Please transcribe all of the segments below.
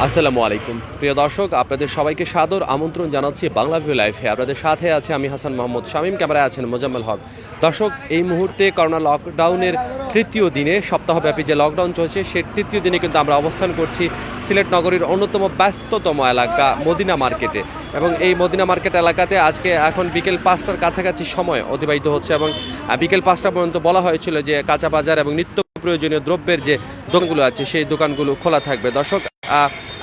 আসসালামু আলাইকুম প্রিয় দর্শক, আপনাদের সবাইকে সাদর আমন্ত্রণ জানাচ্ছি বাংলাভিউ লাইভে। আপনাদের সাথে আছে আমি হাসান মোহাম্মদ শামীম, ক্যামেরায় আছেন মোজাম্মেল হক। দর্শক, এই মুহূর্তে করোনা লকডাউনের তৃতীয় দিনে, সপ্তাহব্যাপী যে লকডাউন চলছে সেই তৃতীয় দিনে কিন্তু আমরা অবস্থান করছি সিলেট নগরীর অন্যতম ব্যস্ততম এলাকা মদিনা মার্কেটে। এবং এই মদিনা মার্কেট এলাকাতে আজকে এখন বিকেল ৫টার কাছাকাছি সময় অতিবাহিত হচ্ছে এবং বিকেল ৫টা পর্যন্ত বলা হয়েছিল যে কাঁচা বাজার এবং নিত্য প্রয়োজনীয় দ্রব্যের যে দোকানগুলো আছে সেই দোকানগুলো খোলা থাকবে। দর্শক,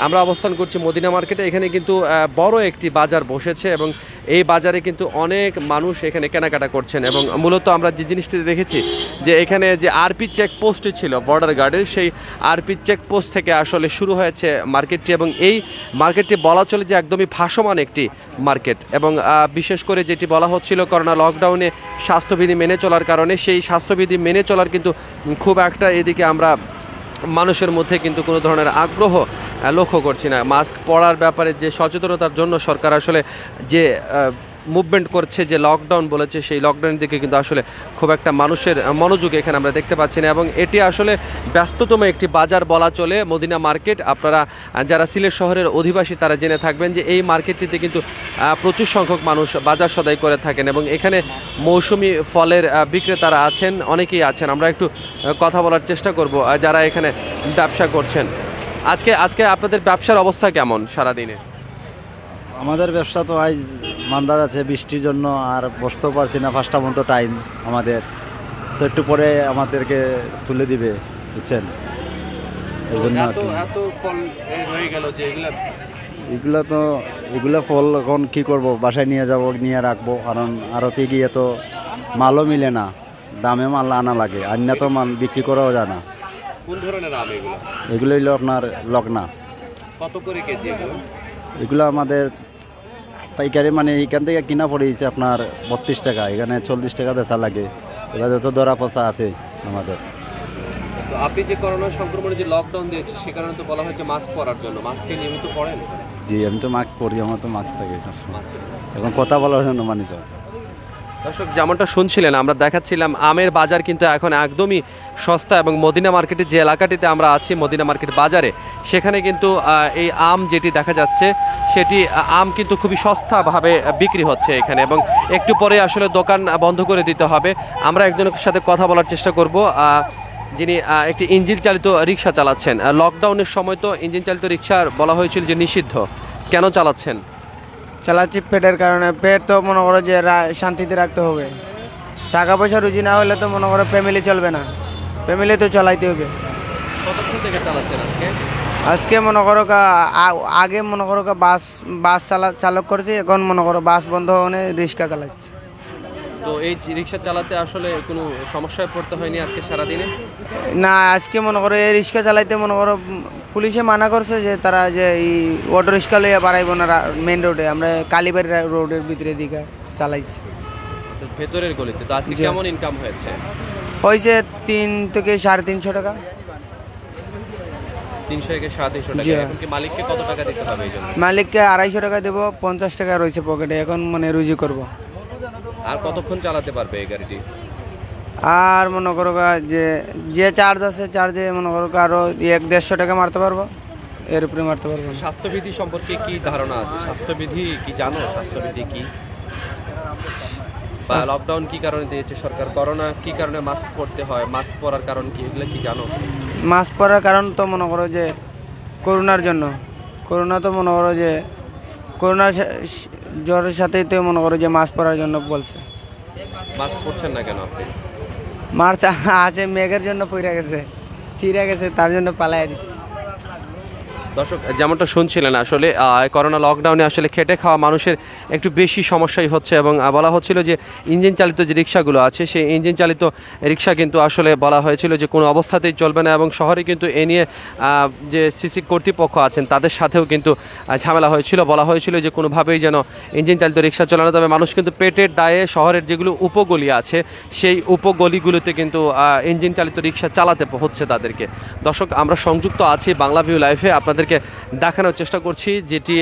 আমরা অবস্থান করছি মদিনা মার্কেটে। এখানে কিন্তু বড় একটি বাজার বসেছে এবং এই বাজারে কিন্তু অনেক মানুষ এখানে কেনাকাটা করছেন। এবং মূলত আমরা যে জিনিসটি দেখেছি যে এখানে যে আরপি চেকপোস্টটি ছিল বর্ডার গার্ডের, সেই আরপি চেকপোস্ট থেকে আসলে শুরু হয়েছে মার্কেটটি। এবং এই মার্কেটটি বলা চলে যে একদমই ভাসমান একটি মার্কেট। এবং বিশেষ করে যেটি বলা হচ্ছিল করোনা লকডাউনে স্বাস্থ্যবিধি মেনে চলার কারণে, সেই স্বাস্থ্যবিধি মেনে চলার কিন্তু খুব একটা এদিকে আমরা মানুষের মধ্যে কিন্তু কোনো ধরনের আগ্রহ লক্ষ্য করছি না। মাস্ক পরার ব্যাপারে যে সচেতনতার জন্য সরকার আসলে যে মুভমেন্ট করছে, যে লকডাউন বলেছে, সেই লকডাউনের দিকে কিন্তু আসলে খুব একটা মানুষের মনোযোগ এখানে আমরা দেখতে পাচ্ছি না। এবং এটি আসলে ব্যস্ততম একটি বাজার বলা চলে মদিনা মার্কেট। আপনারা যারা সিলেট শহরের অধিবাসী তারা জেনে থাকবেন যে এই মার্কেটটিতে কিন্তু প্রচুর সংখ্যক মানুষ বাজার সদাই করে থাকেন এবং এখানে মৌসুমি ফলের বিক্রেতারা আছেন, অনেকেই আছেন। আমরা একটু কথা বলার চেষ্টা করব যারা এখানে ব্যবসা করছেন। আজকে আপনাদের ব্যবসার অবস্থা কেমন সারাদিনে? আমাদের ব্যবসা তো আজ মান্দা যাচ্ছে বৃষ্টির জন্য, আর বসতেও পারছি না। 5টা মতো টাইম আমাদের, তো একটু পরে আমাদেরকে তুলে দিবে, বুঝছেন। এই জন্য এত ফল হয়ে গেল যে এগুলো ফল এখন কী করব, বাসায় নিয়ে যাব, নিয়ে রাখবো, কারণ আরতে গিয়ে তো মালও মিলে না, দামে মাল আনা লাগে, আন্যা তো মাল বিক্রি করাও যায় না। কোন ধরনের আম এগুলো? এগুলো হলো আপনার লকনা। কত করে কেজি এগুলো? এগুলো আমাদের পাইকারি, মানে এইখান থেকে কিনা পড়েছে আপনার 32 টাকা, এখানে 40 টাকা বেচা লাগে। এবার যত দরা পচা আছে আমাদের। তো আপনি যে করোনা সংক্রমণে যে লকডাউন দিয়েছে সে কারণে তো বলা হয়েছে মাস্ক পরার জন্য, মাস্কে নিয়মিত পরেন? জি, আমি তো মাস্ক পরি, আমার তো মাস্ক থাকে এখন কথা বলার জন্য মানিত। দর্শক, যেমনটা শুনছিলেন, আমরা দেখাচ্ছিলাম আমের বাজার কিন্তু এখন একদমই সস্তা। এবং মদিনা মার্কেটে যে এলাকাটিতে আমরা আছি, মদিনা মার্কেট বাজারে, সেখানে কিন্তু এই আম যেটি দেখা যাচ্ছে সেটি আম কিন্তু খুবই সস্তাভাবে বিক্রি হচ্ছে এখানে। এবং একটু পরে আসলে দোকান বন্ধ করে দিতে হবে। আমরা একজনের সাথে কথা বলার চেষ্টা করব যিনি একটি ইঞ্জিন চালিত রিক্সা চালাচ্ছেন। লকডাউনের সময় তো ইঞ্জিন চালিত রিক্সার বলা হয়েছিল যে নিষিদ্ধ, কেন চালাচ্ছেন? চালাচ্ছি পেটের কারণে। পেট তো মনে করো যে শান্তিতে রাখতে হবে। টাকা পয়সা রুজি না হলে তো মনে করো ফ্যামিলি চলবে না, ফ্যামিলি তো চালাইতে হবে। কতক্ষণ থেকে চালাচ্ছেন আজকে মনে করো আগে মনে করো বাস চালক করছি, এখন মনে করো বাস বন্ধ হয়ে রিক্সা চালাচ্ছি। তো এই রিক্সা চালাতে আসলে কোনো সমস্যায় পড়তে হয়নি আজকে সারাদিনে? না, আজকে মনে করো এই রিক্সা চালাইতে মনে করো পুলিশে মানা করছে যে তারা যে এই অটো রিক্সা লইয়া বাড়াইব না মেন রোডে। আমরা কালীবাড়ি রোডের ভিতরে দিকে চালাইছি, ভেতরের গলিতে। তো আজকে কেমন ইনকাম হয়েছে? হয়েছে 3 থেকে 350 টাকা। 300 থেকে 350 টাকা। এখন কি মালিককে কত টাকা দিতে হবে এই জন্য? মালিককে 250 টাকা দেবো, 50 টাকা রয়েছে পকেটে, এখন মানে রুজি করব। আর কতক্ষণ চালাতে পারবে এই গাড়িটি? আর মনে করো যে চার্জ আছে, চার্জে মনে করো আরো 100-150 টাকা মারতে পারবো, এর উপরে মারতে পারবো। স্বাস্থ্যবিধি সম্পর্কে কি ধারণা আছে? স্বাস্থ্যবিধি কি জানো? স্বাস্থ্যবিধি কি বা লকডাউন কি কারণে দিয়েছে সরকার? করোনা কি কারণে মাস্ক পরতে হয়? মাস্ক পরার কারণ কি, এগুলো কি জানো? মাস্ক পরার কারণ তো মনে করো যে করোনার জন্য। করোনা তো মনে করো যে করোনার জ্বরের সাথেই তো মনে করো যে মাস্ক পরার জন্য বলছে। মাস্ক পরছেন না কেন আপনি? মার্চ আছে, মেঘের জন্য পইরা গেছে, ছিঁড়ে গেছে, তার জন্য পালাই দিচ্ছি। দর্শক, যেমনটা শুনছিলেন, আসলে করোনা লকডাউনে আসলে খেটে খাওয়া মানুষের একটু বেশি সমস্যাই হচ্ছে। এবং বলা হচ্ছিল যে ইঞ্জিন চালিত যে রিক্সাগুলো আছে সেই ইঞ্জিন চালিত রিক্সা কিন্তু আসলে বলা হয়েছিল যে কোনো অবস্থাতেই চলবে না। এবং শহরে কিন্তু এ নিয়ে যে সিসি কর্তৃপক্ষ আছেন তাদের সাথেও কিন্তু ঝামেলা হয়েছিল। বলা হয়েছিল যে কোনোভাবেই যেন ইঞ্জিন চালিত রিক্সা চালানো, তবে মানুষ কিন্তু পেটের দায়ে শহরের যেগুলো উপগলি আছে সেই উপগলিগুলোতে কিন্তু ইঞ্জিন চালিত রিক্সা চালাতে হচ্ছে তাদেরকে। দর্শক, আমরা সংযুক্ত আছি বাংলাভিউ লাইভে, আপনাদেরকে দেখানোর চেষ্টা করছি যেটি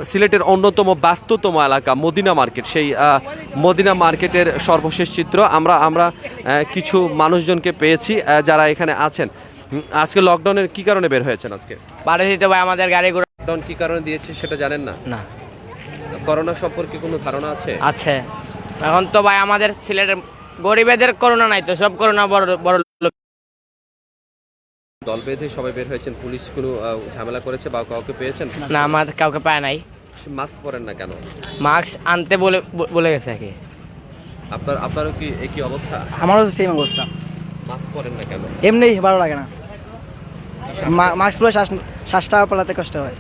সিলেটের অন্যতম ব্যস্ততম এলাকা মদিনা মার্কেট। সেই মদিনা মার্কেটের সর্বশেষ চিত্র আমরা কিছু মানুষজনকে পেয়েছি যারা এখানে আছেন। আজকে লকডাউনের কি কারণে বের হয়েছেন আজকে? বাড়ি তো ভাই আমাদের গাড়ি ঘোড়া লকডাউন কি কারণে দিয়েছে সেটা জানেন না? না করোনা সম্পর্কে কোনো ধারণা আছে? আছে। এখন তো ভাই আমাদের সিলেটের গরিবেদের করোনা নাই, তো সব করোনা বড় বড় লোক। দল বেঁধে সবাই বের হয়েছেন, পুলিশ কোনো ঝামেলা করেছে বা কাউকে পেয়েছেন? না, আমাদের কাউকে পায় নাই। মাস্ক পরেন না কেন? মাস্ক আনতে বলে গেছে কি? আপনারও কি একই অবস্থা? আমারও সেম অবস্থা। মাস্ক পরেন না কেন? এমনি ভালো লাগে না, মাস্ক পরে শ্বাসটা পালাতে কষ্ট হয়।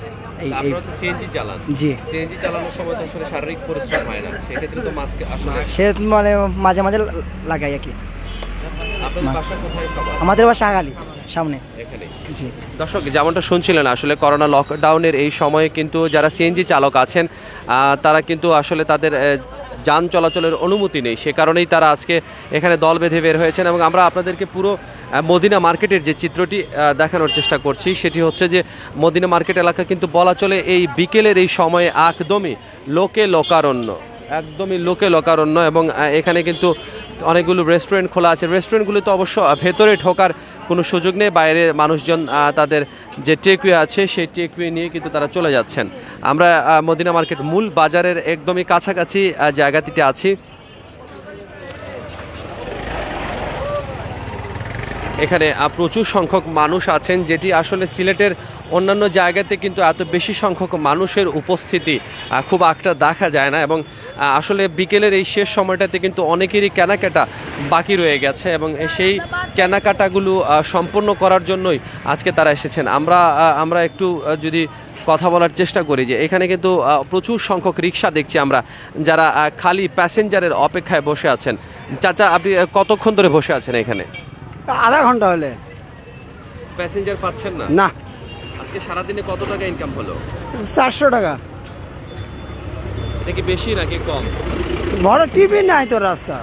আপনারা তো সিএনজি চালান। জি, সিএনজি চালানোর সময় তো আসলে শারীরিক পরিশ্রম হয় না, সেক্ষেত্রে তো মাস্ক আসলে সে মানে মাঝে মাঝে লাগাই আর কি। আপনাদের বাসা কোথায় সবার? আমাদের বাসা আগালি সামনে। এখানে। জি, দর্শক, যেমনটা শুনছিলেন, আসলে করোনা লকডাউনের এই সময়ে কিন্তু যারা সিএনজি চালক আছেন তারা কিন্তু আসলে তাদের যান চলাচলের অনুমতি নেই, সে কারণেই তারা আজকে এখানে দল বেঁধে বের হয়েছেন। এবং আমরা আপনাদেরকে পুরো মদিনা মার্কেটের যে চিত্রটি দেখানোর চেষ্টা করছি, সেটি হচ্ছে যে মদিনা মার্কেট এলাকা কিন্তু বলা চলে এই বিকেলের এই সময়ে একদমই লোকারণ্য, একদমই লোকারণ্য। এবং এখানে কিন্তু অনেকগুলো রেস্টুরেন্ট খোলা আছে। রেস্টুরেন্টগুলোতে অবশ্য ভেতরে ঢোকার কোনো সুযোগ নেই, বাইরে মানুষজন তাদের যে টেকওয়ে আছে সেই টেকওয়ে নিয়ে কিন্তু তারা চলে যাচ্ছেন। আমরা মদিনা মার্কেট মূল বাজারের একদমই কাছাকাছি জায়গাটিতে আছি। এখানে প্রচুর সংখ্যক মানুষ আছেন, যেটি আসলে সিলেটের অন্যান্য জায়গাতে কিন্তু এত বেশি সংখ্যক মানুষের উপস্থিতি খুব একটা দেখা যায় না। এবং আসলে বিকেলের এই শেষ সময়টাতে কিন্তু অনেকেরই কেনাকাটা বাকি রয়ে গেছে, এবং সেই কেনাকাটাগুলো সম্পন্ন করার জন্যই আজকে তারা এসেছেন। আমরা একটু যদি কথা বলার চেষ্টা করি, যে এখানে কিন্তু প্রচুর সংখ্যক রিক্সা দেখছি আমরা, যারা খালি প্যাসেঞ্জারের অপেক্ষায় বসে আছেন। চাচা, আপনি কতক্ষণ ধরে বসে আছেন এখানে? আধা ঘন্টা হলে। প্যাসেঞ্জার পাচ্ছেন না? না, আজকে সারাদিনে কত টাকা ইনকাম হলো? 400 টাকা। এটা কি বেশি নাকি কম? বড় টিভি নাই তো, রাস্তা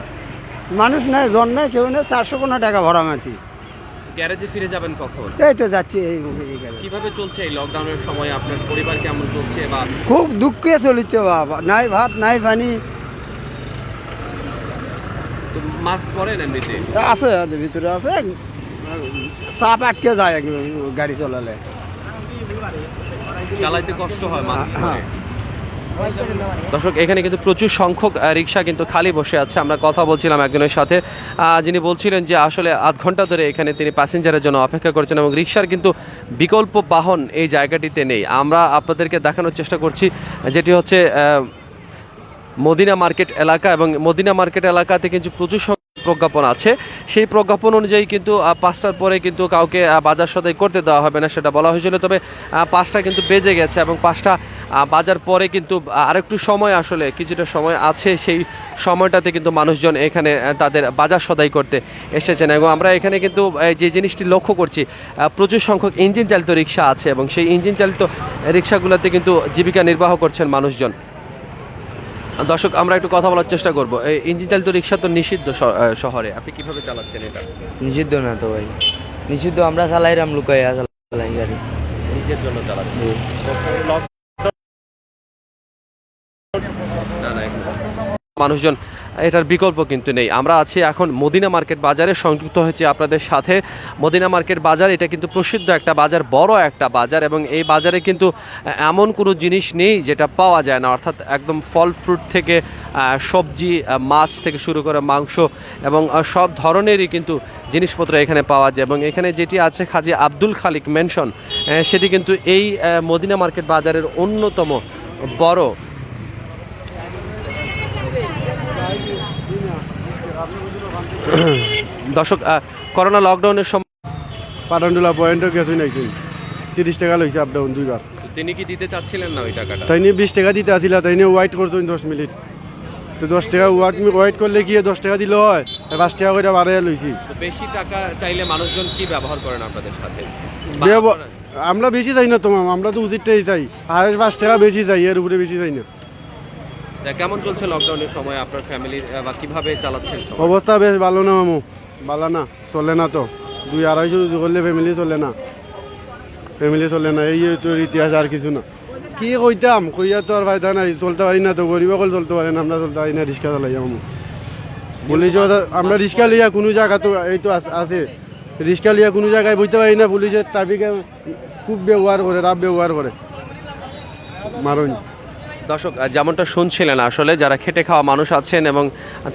মানুষ নাই, জন নাই, কেউ নেই, 415 টাকা ভাড়া মারছি। গ্যারেজে ফিরে যাবেন কখন? এই তো যাচ্ছি। কিভাবে চলছে এই লকডাউনের সময় আপনার পরিবার, কেমন চলছে? বা খুব দুঃখে চলিচ্ছে বাবা, নাই ভাত নাই পানি। মাস্ক পরেন এমনিতে? আছে ভিতরে আছে, চাপ আটকে যায় আর কি গাড়ি চলালে। চালাইতে কষ্ট হয় মাস্ক পরে। দর্শক, এখানে কিন্তু প্রচুর সংখ্যক রিক্সা কিন্তু খালি বসে আছে। আমরা কথা বলছিলাম একজনের সাথে, যিনি বলছিলেন যে আসলে আধ ঘন্টা ধরে এখানে তিনি প্যাসেঞ্জারের জন্য অপেক্ষা করছেন, এবং রিক্সার কিন্তু বিকল্প বাহন এই জায়গাটিতে নেই। আমরা আপনাদেরকে দেখানোর চেষ্টা করছি, যেটি হচ্ছে মদিনা মার্কেট এলাকা, এবং মদিনা মার্কেট এলাকাতে কিন্তু প্রচুর প্রজ্ঞাপন আছে। সেই প্রজ্ঞাপন অনুযায়ী কিন্তু 5টার পরে কিন্তু কাউকে বাজার সদাই করতে দেওয়া হবে না, সেটা বলা হয়েছিল। তবে 5টা কিন্তু বেজে গেছে, এবং 5টা বাজার পরে কিন্তু আরেকটু সময়, আসলে কিছুটা সময় আছে, সেই সময়টাতে কিন্তু মানুষজন এখানে তাদের বাজার সদাই করতে এসেছেন। এবং আমরা এখানে কিন্তু যে জিনিসটি লক্ষ্য করছি, প্রচুর সংখ্যক ইঞ্জিন চালিত রিক্সা আছে, এবং সেই ইঞ্জিন চালিত রিক্সাগুলোতে কিন্তু জীবিকা নির্বাহ করছেন মানুষজন। দর্শক, আমরা একটু কথা বলার চেষ্টা করব। এই ইঞ্জিন চালিত রিক্সা তো নিষিদ্ধ শহরে, আপনি কিভাবে চালাচ্ছেন এটা? নিষিদ্ধ না তো ভাই, নিষিদ্ধ আমরা চালাইরাম, লুকাইয়া চালাই গাড়ি, নিজের জন্য চালাচ্ছেন? না না, মানুষজন এটার বিকল্প কিন্তু নেই। আমরা আছি এখন মদিনা মার্কেট বাজারে, সংযুক্ত হয়েছে আপনাদের সাথে। মদিনা মার্কেট বাজার এটা কিন্তু প্রসিদ্ধ একটা বাজার, বড় একটা বাজার, এবং এই বাজারে কিন্তু এমন কোনো জিনিস নেই যেটা পাওয়া যায় না, অর্থাৎ একদম ফল ফ্রুট থেকে সবজি, মাছ থেকে শুরু করে মাংস, এবং সব ধরনেরই কিন্তু জিনিসপত্র এখানে পাওয়া যায়। এবং এখানে যেটি আছে খাজি আব্দুল খালিক মেনশন, সেটি কিন্তু এই মদিনা মার্কেট বাজারের অন্যতম বড়। দর্শক, করোনা লকডাউনের সময় পাটানটুলা পয়েন্টও গেছই নাকি 30 টাকা লইছে আপ ডাউন 2 বার। তিনি কি দিতে চাচ্ছিলেন না ওই টাকাটা? তাই নিয়ে 20 টাকা দিতে আসিলা, তাই নিয়ে ওয়েট করতো 10 মিনিট। তো 10 টাকা ওয়েট করলে কি 10 টাকা দিলে হয়, 5 টাকা করে বাড়াইয়া লইছি। বেশি টাকা চাইলে মানুষজন কি ব্যবহার করেন আপনাদের সাথে? আমরা বেশি চাই না তোমার, আমরা তো উচিতটাই চাই, আর 5 টাকা বেশি চাই, এর উপরে বেশি চাই না। কেমন চলছে লকডাউনের সময় আপনার ফ্যামিলির, বা কিভাবে চালাচ্ছেন? অবস্থা বেশ ভালো না মামু, ভালো না, চলে না তো। 200-250 করলে ফ্যামিলি চলে না, এই তোর ইতিহাস, আর কিছু না। কি কইতাম, কইয়া তো আর ফায়দা নাই, চলতে পারি না তো, গরিব সকল চলতে পারে না, আমরা চলতে পারি না, রিক্সা চালাই মামু। পুলিশ আমরা রিক্সা লইয়া কোনো জায়গা তো এই তো আছে, রিক্সা লিয়ে কোনো জায়গায় বইতে পারি না, পুলিশের ট্রাফিকে খুব ব্যবহার করে, রাফ ব্যবহার করে, মারুন। দর্শক যেমনটা শুনছিলেন আসলে যারা খেটে খাওয়া মানুষ আছেন এবং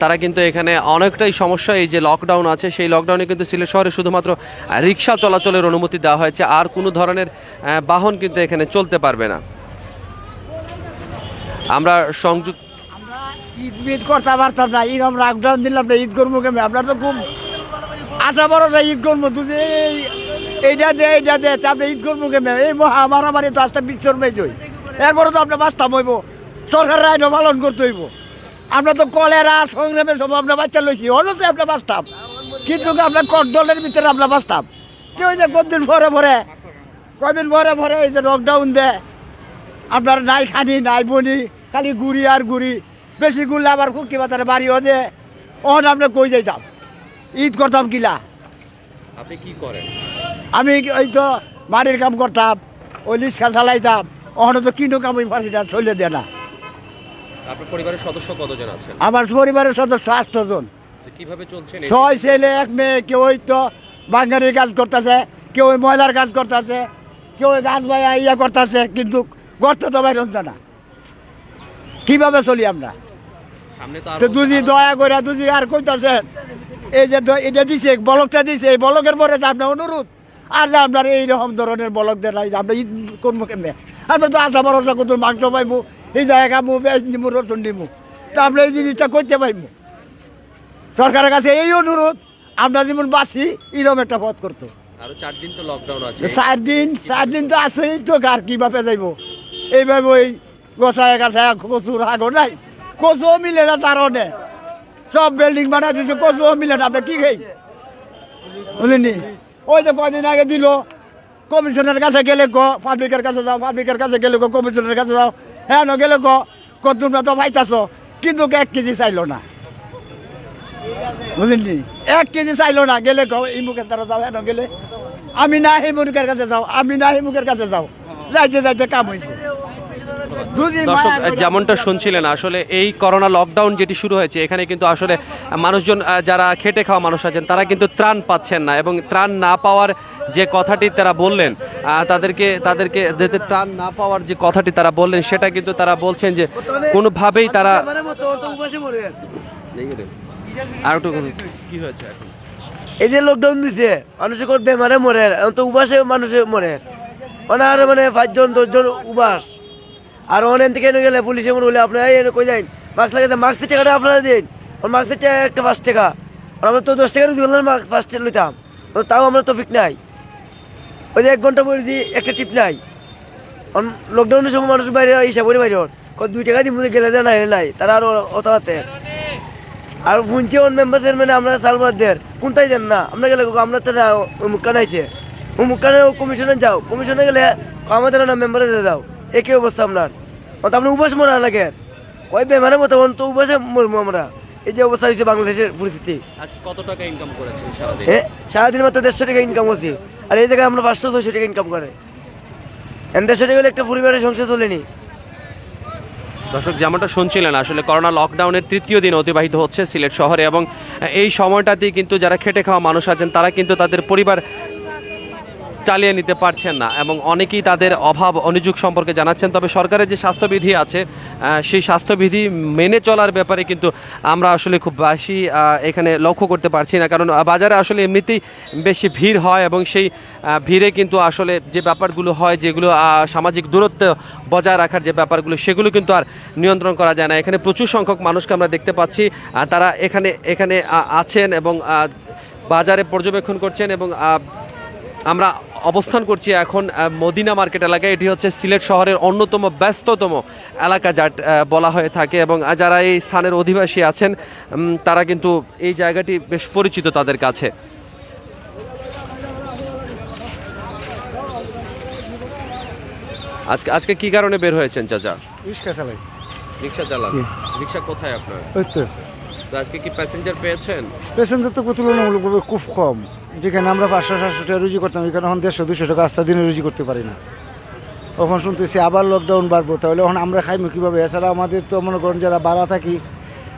তারা কিন্তু এখানে অনেকটাই সমস্যা, এই যে লকডাউন আছে সেই লকডাউনে কিন্তু সিলেট শহরে শুধুমাত্র রিক্সা চলাচলের অনুমতি দেওয়া হয়েছে, আর কোনো ধরনের বাহন কিন্তু এখানে চলতে পারবে না। আমরা সংযুক্ত ঈদ করতে পারতাম না, এরকম লকডাউন দিলাম না, ঈদ করবো কেমন? আপনার তো খুব আশা বড় না ঈদ করবো, তুই এইটা দে আপনি ঈদ করবো কেমন? এই মহা মারামারি তো আস্তে বিচ্ছর মেয়ে যাই, এরপরে তো আপনার বাঁচতাম হইব, সরকারের আইনও পালন করতে হইব। আমরা তো কলেরা সংগ্রামের সব আপনার বাচ্চা লইছি, হলছে আপনার বাঁচতাম, কিন্তু আপনার দলের ভিতরে আপনার বাঁচতাম। কেউ যে কদিন কদিন পরে এই যে লকডাউন দেয়, আপনার নাই খানি নাই বনি, খালি গুড়ি আর গুড়ি, বেশি গুড়লে আবার কুকি বাজারে বাড়িও দে, ওখানে আপনি কই যাইতাম, ঈদ করতাম কিলা। আপনি কি করেন? আমি ওই তো বাড়ির কাম করতাম, ওই রিক্সা চালাইতাম, ওখানে তো কিনো কাম ওই ফাঁসিটা চলে দেয় না। আপনার পরিবারের সদস্য কতজন আছেন? আমার পরিবারের সদস্য 8 জন, কিভাবে চলছেন? 6 ছেলে 1 মেয়ে। কেউ ওই তো বাঙালির কাজ করতেছে, কেউ ওই ময়লার কাজ করতেছে, কেউ ওই গাছ ভাইয়া ইয়া করতেছে, কিন্তু করতে তো বাইর হচ্ছে না। কিভাবে চলি আমরা? তো দুজি দয়া করে দুজি আর কইতাছেন, এই যে এটা দিছে বলকটা দিছে, এই বলকের পরে যে আপনার অনুরোধ আর যে আপনার এইরকম ধরনের বলক দেন, আমরা ঈদ করবো কেমনে? আমরা তো আশা ভরসা কত মাংস পাইবো, এই জায়গা খাবো, পেঁয়াজ নিবো, রসুন নিবো, তা আমরা এই জিনিসটা করতে পাইবো। সরকারের কাছে এই অনুরোধ, আমরা যেমন বাঁচি এরকম একটা পথ করতো। আরো 4 দিন তো লকডাউন আছে। 4 দিন তো আছেই তো, আর কিভাবে যাইবো? এইভাবে ওই গোসায় গাছায় কচুর আগো নাই, কচুও মিলে না, তারও নেই, সব বিল্ডিং বানাই দিচ্ছে, কচুও মিলে না, আপনি কি খাই বুঝলেনি? ওই যে কদিন আগে দিল, কমিশনের কাছে গেলে পাবলিকের কাছে যাও, পাবলিকের কাছে গেলে কমিশনের কাছে যাও, হ্যাঁ গেলে তোমরা তো পাইতাছ, কিন্তু 1 কেজি চাইলো না, বুঝলেনি? 1 কেজি চাইলো না, গেলে এই মুখের দ্বারা যাও, হ্যাঁ গেলে আমি না এই মুখের কাছে যাও, আমি না এই মুখের কাছে যাও, যাইতে কাম হয়েছে। দর্শক যেমনটা শুনছিলেন আসলে এই করোনা লকডাউন যেটি শুরু হয়েছে, এখানে কিন্তু আসলে মানুষজন যারা খেটে খাওয়া মানুষ আছেন তারা কিন্তু ত্রাণ পাচ্ছেন না, এবং ত্রাণ না পাওয়ার যে কথাটি তারা বললেন, তাদেরকে যাতে ত্রাণ না পাওয়ার যে কথাটি তারা বললেন, সেটা কিন্তু তারা বলছেন যে কোনোভাবেই তারা আর একটু কি হয়েছে এখন এই যে লকডাউন দিছে, মানুষের কোন বেমারে মরে, তো উবাসে মানুষে মরে, ওনার মানে 5 জন 10 জন উবাস। আর অনেক থেকে গেলে পুলিশে মনে হলে আপনার কই যাই মাস্ক লাগাতে, মাস্কের টাকাটা আপনারা দিন, মাস্কের টাকা একটা 5 টাকা, আমরা তো 10 টাকা মাস্ক 5 টাকা লইতাম, তাও আমরা তো ফিক নাই। ওই যে 1 ঘন্টা বলে দিই, একটা টিপ নাই। লকডাউনের সময় মানুষ বাইরে হিসাব করে বাইরে 2 টাকা দিয়ে গেলে দেয় নাই, তারা আরো অতাতে আর শুনছি অন মেম্বারদের মানে আমরা সালবাদের কোনটাই দেন না, আমরা গেলে আমরা তো মুখ কানাইছে, মুখ কানে কমিশনে যাও, কমিশনে গেলে আমাদের না মেম্বারে দাও, একই অবস্থা আপনার। আপনি উপাস মরা লাগে, ওই বেমানের মতো তো উপাসে মরবো আমরা। এই যে অবস্থা হয়েছে বাংলাদেশের পরিস্থিতি। কত টাকা ইনকাম করেছেন সারাদিন? সারাদিন মাত্র 150 টাকা ইনকাম করছি, আর এই জায়গায় আমরা 500-600 টাকা ইনকাম করে, 150 টাকা হলে একটা পরিবারের সংসার চলেনি। দর্শক যেমনটা শুনছিলেন আসলে করোনা লকডাউনের 3য় দিন অতিবাহিত হচ্ছে সিলেট শহরে, এবং এই সময়টাতেই কিন্তু যারা খেটে খাওয়া মানুষ আছেন তারা কিন্তু তাদের পরিবার চালিয়ে নিতে পারছেন না, এবং অনেকেই তাদের অভাব অনিযোগ সম্পর্কে জানাচ্ছেন। তবে সরকারের যে স্বাস্থ্যবিধি আছে সেই স্বাস্থ্যবিধি মেনে চলার ব্যাপারে কিন্তু আমরা আসলে খুব বেশি এখানে লক্ষ্য করতে পারছি না, কারণ বাজারে আসলে এমনিতেই বেশি ভিড় হয়, এবং সেই ভিড়ে কিন্তু আসলে যে ব্যাপারগুলো হয়, যেগুলো সামাজিক দূরত্ব বজায় রাখার যে ব্যাপারগুলো, সেগুলো কিন্তু আর নিয়ন্ত্রণ করা যায় না। এখানে প্রচুর সংখ্যক মানুষকে আমরা দেখতে পাচ্ছি, তারা এখানে আছেন এবং বাজারে পর্যবেক্ষণ করছেন, এবং আমরা অবস্থান করছি এখন মদিনা মার্কেট এলাকায়। এটি হচ্ছে সিলেট শহরের অন্যতম ব্যস্ততম এলাকা যা বলা হয়ে থাকে, এবং যারা এই স্থানের অধিবাসী আছেন তারা কিন্তু এই জায়গাটি বেশ পরিচিত তাদের কাছে। আজকে কি কারণে বের হয়েছেন চাচা? রিক্সা চালাই। রিক্সা চালান? রিক্সা কোথায় আপনার? ওই তো আজকে কি প্যাসেঞ্জার পেয়েছেন? প্যাসেঞ্জার তো তুলনামূলকভাবে খুব কম, যেখানে আমরা 500-700 টাকা রুজি করতাম, এখানে এখন 150-200 টাকা আস্তা দিনে রুজি করতে পারি না। তখন শুনতেছি আবার লকডাউন বাড়বো, তাহলে এখন আমরা খাইমু কীভাবে? এছাড়া আমাদের তো মনে করেন যারা ভাড়া থাকি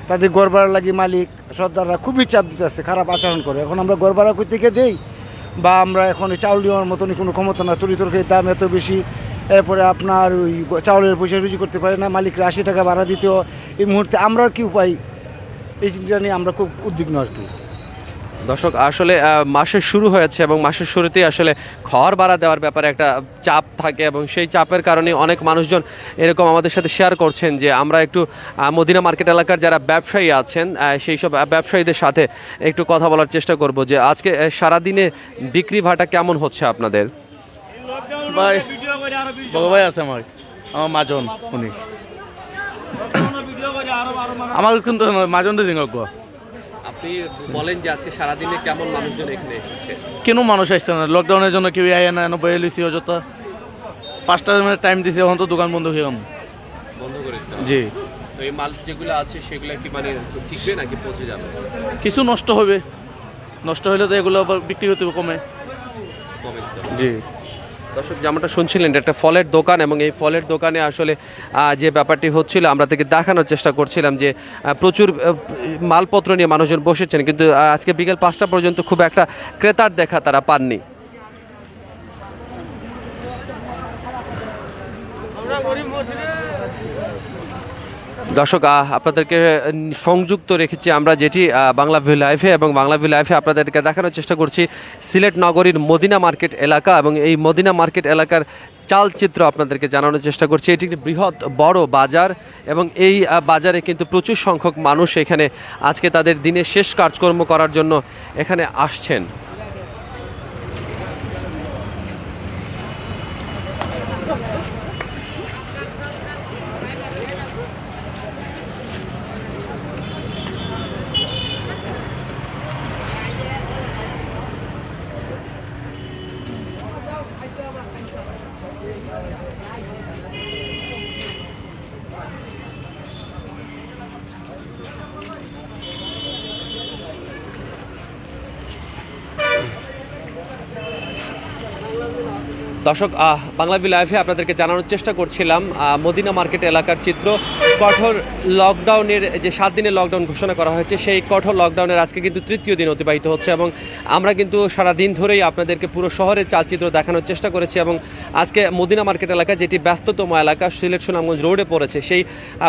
তাদের ঘর ভাড়া লাগি মালিক সর্দাররা খুবই চাপ দিতেছে, খারাপ আচরণ করে। এখন আমরা ঘর ভাড়া করতে গিয়ে দেই, বা আমরা এখন ওই চাউল দেওয়ার মতনই কোনো ক্ষমতা না, তরি তরকারির দাম এত বেশি, এরপরে আপনার ওই চাউলের পয়সা রুজি করতে পারে না, মালিকরা 80 টাকা ভাড়া দিতেও এই মুহূর্তে আমরা আর কি উপায়, এই জিনিসটা নিয়ে আমরা খুব উদ্বিগ্ন আর কি। দর্শক আসলে মাসের শুরু হয়েছে এবং মাসের শুরুতেই আসলে ঘর ভাড়া দেওয়ার ব্যাপারে একটা চাপ থাকে এবং সেই চাপের কারণে অনেক মানুষজন এরকম আমাদের সাথে শেয়ার করছেন যে আমরা একটু মদিনা মার্কেট এলাকার যারা ব্যবসায়ী আছেন সেই সব ব্যবসায়ীদের সাথে একটু কথা বলার চেষ্টা করব যে আজকে সারাদিনে বিক্রি ভাটা কেমন হচ্ছে আপনাদের। ভাই বড় ভাই আছে আমার মাজন উনি আমার কিন্তু মাজন দিন আপনি বলেন যে আজকে সারাদিনে কেমন মানুষজন এখানে এসেছে? কেন মানুষ আসছে না, লকডাউনের জন্য কেউ আয় না, বয়ে লিছি অযথা 5টা টাইম দিছে, এখন তো দোকান বন্ধ হয়ে বন্ধ করে দিতে হবে। জি তো এই মাল যেগুলো আছে সেগুলো কি মানে টিকবে নাকি পচে যাবে? কিছু নষ্ট হবে, নষ্ট হলে তো এগুলো আবার বিক্রি হতে কমে। কমে দিতে হবে। জি দর্শক যেমনটা শুনছিলেন এটা একটা ফলের দোকান এবং এই ফলের দোকানে আসলে যে ব্যাপারটি হচ্ছিল আমরা থেকে দেখানোর চেষ্টা করছিলাম যে প্রচুর মালপত্র নিয়ে মানুষজন বসেছেন, কিন্তু আজকে বিকেল 5টা পর্যন্ত খুব একটা ক্রেতার দেখা তারা পাননি। দর্শক আপনাদেরকে সংযুক্ত রেখেছি আমরা যেটি বাংলাভিউ লাইভে, এবং বাংলাভিউ লাইভে আপনাদেরকে দেখানোর চেষ্টা করছি সিলেট নগরীর মদিনা মার্কেট এলাকা এবং এই মদিনা মার্কেট এলাকার চালচিত্র আপনাদেরকে জানানোর চেষ্টা করছি। এটি একটি বৃহৎ বড় বাজার এবং এই বাজারে কিন্তু প্রচুর সংখ্যক মানুষ এখানে আজকে তাদের দিনের শেষ কাজকর্ম করার জন্য এখানে আসছেন। দর্শক বাংলাভিউ লাইভে আপনাদেরকে জানানোর চেষ্টা করছিলাম মদিনা মার্কেট এলাকার চিত্র। কঠোর লকডাউনের যে 7 দিনের লকডাউন ঘোষণা করা হয়েছে সেই কঠোর লকডাউনের আজকে কিন্তু 3য় দিন অতিবাহিত হচ্ছে এবং আমরা কিন্তু সারা দিন ধরেই আপনাদেরকে পুরো শহরের চালচিত্র দেখানোর চেষ্টা করেছি এবং আজকে মদিনা মার্কেট এলাকা যেটি ব্যস্ততম এলাকা সিলেট সুনামগঞ্জ রোডে পড়েছে সেই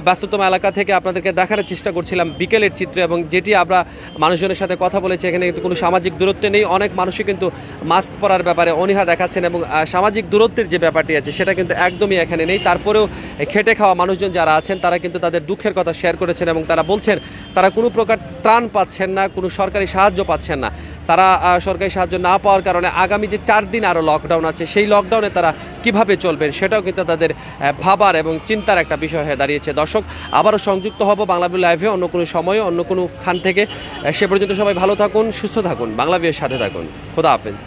ব্যস্ততম এলাকা থেকে আপনাদেরকে দেখানোর চেষ্টা করছিলাম বিকেলের চিত্র, এবং যেটি আমরা মানুষজনের সাথে কথা বলেছি এখানে কিন্তু কোনো সামাজিক দূরত্ব নেই, অনেক মানুষই কিন্তু মাস্ক পরার ব্যাপারে অনীহা দেখাচ্ছেন এবং সামাজিক দূরত্বের যে ব্যাপারটি আছে সেটা কিন্তু একদমই এখানে নেই। তারপরেও খেটে খাওয়া মানুষজন যারা আছেন তারা কিন্তু তাদের দুঃখের কথা শেয়ার করেছেন এবং তারা বলছেন তারা কোনো প্রকার ত্রাণ পাচ্ছেন না, কোনো সরকারি সাহায্য পাচ্ছেন না। তারা সরকারি সাহায্য না পাওয়ার কারণে আগামী যে 4 দিন আরও লকডাউন আছে সেই লকডাউনে তারা কিভাবে চলবেন সেটাও কিন্তু তাদের ভাবার এবং চিন্তার একটা বিষয় হয়ে দাঁড়িয়েছে। দর্শক আবারও সংযুক্ত হব বাংলাভিউ লাইভে অন্য কোনো সময়ে অন্য কোনো খান থেকে। সে পর্যন্ত সবাই ভালো থাকুন, সুস্থ থাকুন, বাংলাভিউয়ের সাথে থাকুন। খোদা হাফেজ।